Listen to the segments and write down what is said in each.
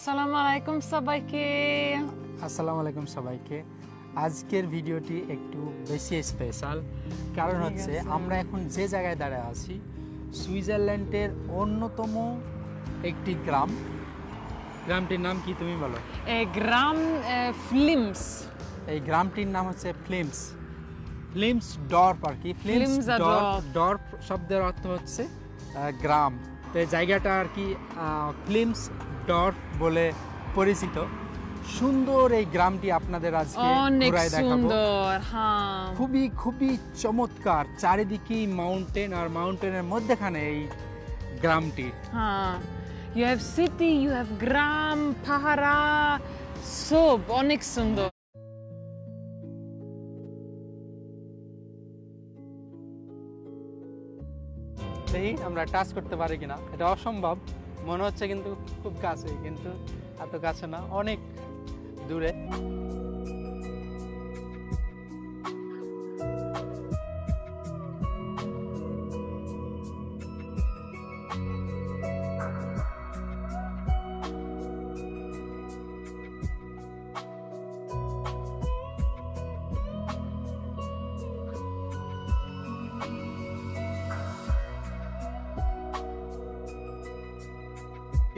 আসসালামু আলাইকুম সবাইকে। আসসালামু আলাইকুম সবাইকে। আজকের ভিডিওটি একটু বেশি স্পেশাল, কারণ হচ্ছে আমরা এখন যে জায়গায় দাঁড়িয়ে আছি সুইজারল্যান্ডের অন্যতম একটি গ্রাম। গ্রামটির নাম কি তুমি বলো? গ্রাম ফ্লিমস। এই গ্রামটির নাম হচ্ছে ফ্লিমস। ফ্লিমস ডর্প আর কি। ফ্লিমস ডর্প শব্দের অর্থ হচ্ছে গ্রাম। তো এই জায়গাটা আর কি ফ্লিমস ডর্প বলে পরিচিত। সুন্দর এই গ্রামটি আপনাদের আজকে ঘুরায় দেখাবো। সুন্দর, হ্যাঁ, খুবই খুবই চমৎকার। চারিদিকে মাউন্টেন, আর মাউন্টেনের মধ্যখানে এই গ্রামটি। হ্যাঁ, you have city, you have গ্রাম, পাহাড়া, সব অনেক সুন্দর। দেখি আমরা টাচ করতে পারি কিনা। এটা অসম্ভব মনে হচ্ছে, কিন্তু খুব কাছে, কিন্তু এত কাছে না, অনেক দূরে।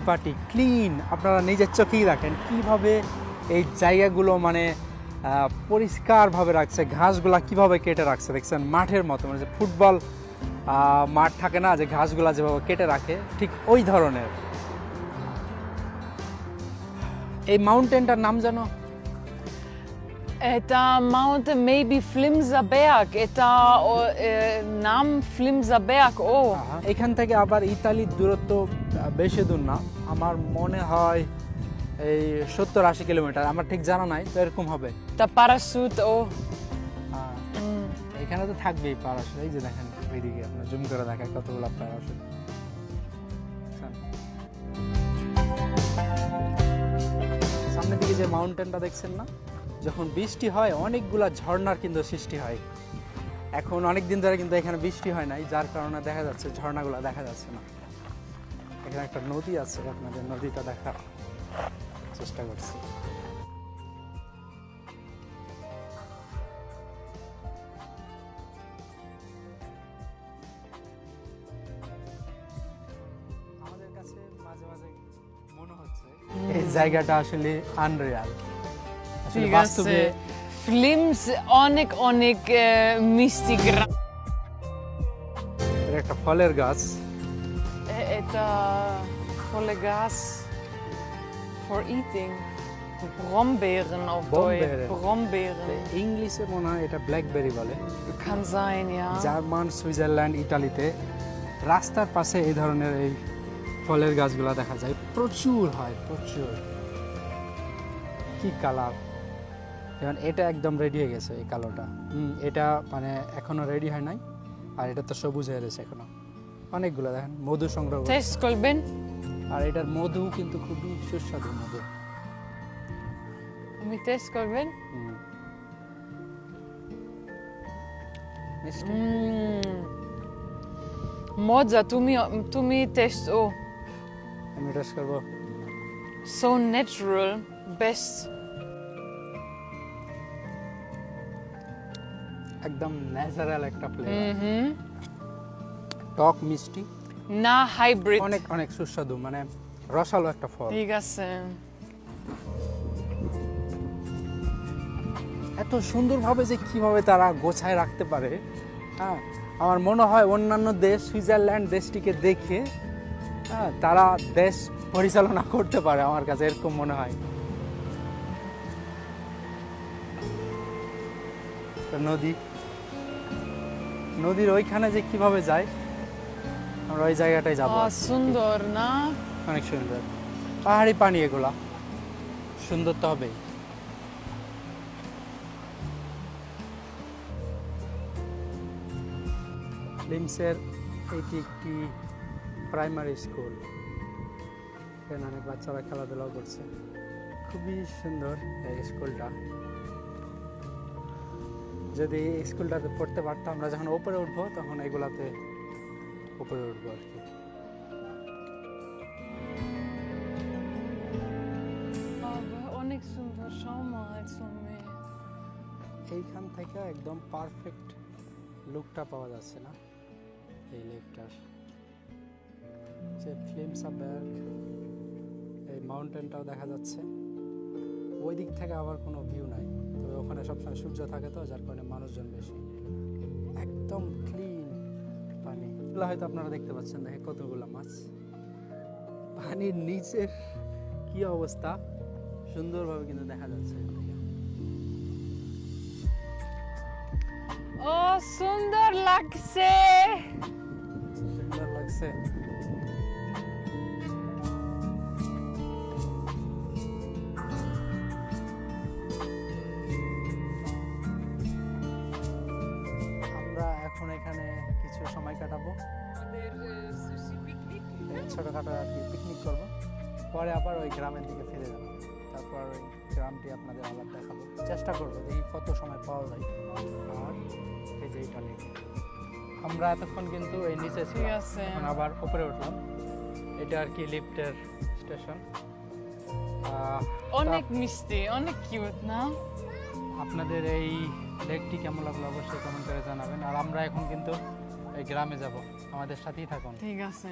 পার্টি ক্লিন, আপনারা নিজের চোখেই দেখেন কিভাবে এই জায়গাগুলো মানে পরিষ্কারভাবে রাখছে। ঘাসগুলা কিভাবে কেটে রাখছে দেখছেন, মাঠের মতো, মানে যে ফুটবল মাঠ থাকে না, যে ঘাসগুলা যেভাবে কেটে রাখে, ঠিক ওই ধরনের। এই মাউন্টেনটার নাম জানো? এটা মাউন্টেন মেবি ফ্লিমসার বের্গ। এটা নাম ফ্লিমসার বের্গ। ও, এখান থেকে আবার ইতালির দূরত্ব বেশি দূর না, আমার মনে হয় এই 70-80 কিলোমিটার, আমার ঠিক জানা নাই, তো এরকম হবে। তা প্যারাশুট। ও, এখানে তো থাকবেই প্যারাশুট। এই যে দেখেন ওইদিকে, আপনার জুম করে দেখায় কতগুলো প্যারাশুট। সামনের দিকে যে মাউন্টেনটা দেখছেন না, যখন বৃষ্টি হয় অনেকগুলা ঝর্ণার কিন্তু সৃষ্টি হয়। এখন অনেক দিন ধরে কিন্তু এখানে বৃষ্টি হয় নাই, যার কারণে দেখা যাচ্ছে ঝর্ণাগুলো দেখা যাচ্ছে না। এখানে একটা নদী আছে, আপনাদের নদীটা দেখার চেষ্টা করছি। আমাদের কাছে মাঝে মাঝে মনে হচ্ছে এই জায়গাটা আসলে আনরিয়াল। আসলে ঠিক বাস্তবে আছে। ফ্লিমস অনেক অনেক মিষ্টি গ্রাম। এটা একটা ফলের গাছ। এটা ফলে গাছ for eating. Brombeeren auf Deutsch. Brombeeren. ইংলিশে মনে হয় এটা ব্ল্যাকবেরি বলে। Kann sein, ja. German, Switzerland, ইতালিতে রাস্তার পাশে এই ধরনের এই ফলের গাছগুলো দেখা যায়, প্রচুর হয়, প্রচুর। কি কালার! যেমন এটা একদম রেডি হয়ে গেছে, এই কালোটা। এটা মানে এখনো রেডি হয় নাই, আর এটা তো সবুজ হয়ে গেছে এখনো। অনেকগুলো দেখেন মধু সংগ্রহ করে। Test করবেন? আর এটার মধু কিন্তু খুবই সুস্বাদু মধু। আপনি টেস্ট করবেন? মিষ্টি। মজা। তুমি টেস্ট। ও, আমি টেস্ট করবো। so natural, best. একদম ন্যাচারাল একটা ফ্লেভার। টক মিষ্টি, না হাইব্রিড। অনেক অনেক সুস্বাদু, মানে রসালো একটা ফল। ঠিক আছে। এত সুন্দরভাবে যে কিভাবে তারা গোছায় রাখতে পারে, হ্যাঁ, আমার মনে হয় অন্যান্য দেশ সুইজারল্যান্ড দেশটিকে দেখে তারা দেশ পরিচালনা করতে পারে, আমার কাছে এরকম মনে হয়। নদীর ওইখানে যে কিভাবে যায়, আমরা ওই জায়গাটায় যাবো। সুন্দর না? অনেক সুন্দর পাহাড়ি পানি, এগুলা সুন্দর তো হবেই। ফ্লিমসের এটি একটি প্রাইমারি স্কুল, এখানে অনেক বাচ্চারা খেলাধুলাও করছে। খুবই সুন্দর এই স্কুলটা। যদি এই স্কুলটাতে পড়তে পারতাম, আমরা যখন উপরে উঠবো তখন এগুলাতে উপরে উঠবো আর কি। অনেক সুন্দর সময় তুমি। এইখান থেকে একদম পারফেক্ট লুকটা পাওয়া যাচ্ছে না এই লেকটার, যে ফ্লেমসা ব্যাগ, এই মাউন্টেনটাও দেখা যাচ্ছে। ওই দিক থেকে আবার কোনো ভিউ নাই, তবে ওখানে সবসময় সূর্য থাকে তো, যার কারণে মানুষজন বেশি। একদম ক্লিন পানি, এগুলো হয়তো আপনারা দেখতে পাচ্ছেন, দেখে কতগুলো মাছ। পানির নিচের কি অবস্থা সুন্দরভাবে কিন্তু দেখা যাচ্ছে এখান থেকে। ও সুন্দর লাগছে। সুন্দর লাগছে। আমরা এখন এখানে কিছু সময় কাটাবো, আমাদের সুশি পিকনিক। ছোটখাটো আর কি পিকনিক করবো, পরে আবার ওই গ্রামের দিকে ফিরে যাবো। তারপর ওই গ্রামটি আপনাদের আবার দেখাবো, চেষ্টা করবো দেখি কত সময় পাওয়া যায়। আর এই যে এইটা লেক, আমরা এতক্ষণ কিন্তু এই নিচে ঠিক ছিলাম, আছে। এখন আবার উপরে উঠলাম। এটা আর কি লিফটের স্টেশন। অনেক মিষ্টি, অনেক কিউট না? আপনাদের এই লেকটি কেমন লাগলো অবশ্যই কমেন্ট করে জানাবেন। আর আমরা এখন কিন্তু এই গ্রামে যাব, আমাদের সাথেই থাকুন। ঠিক আছে।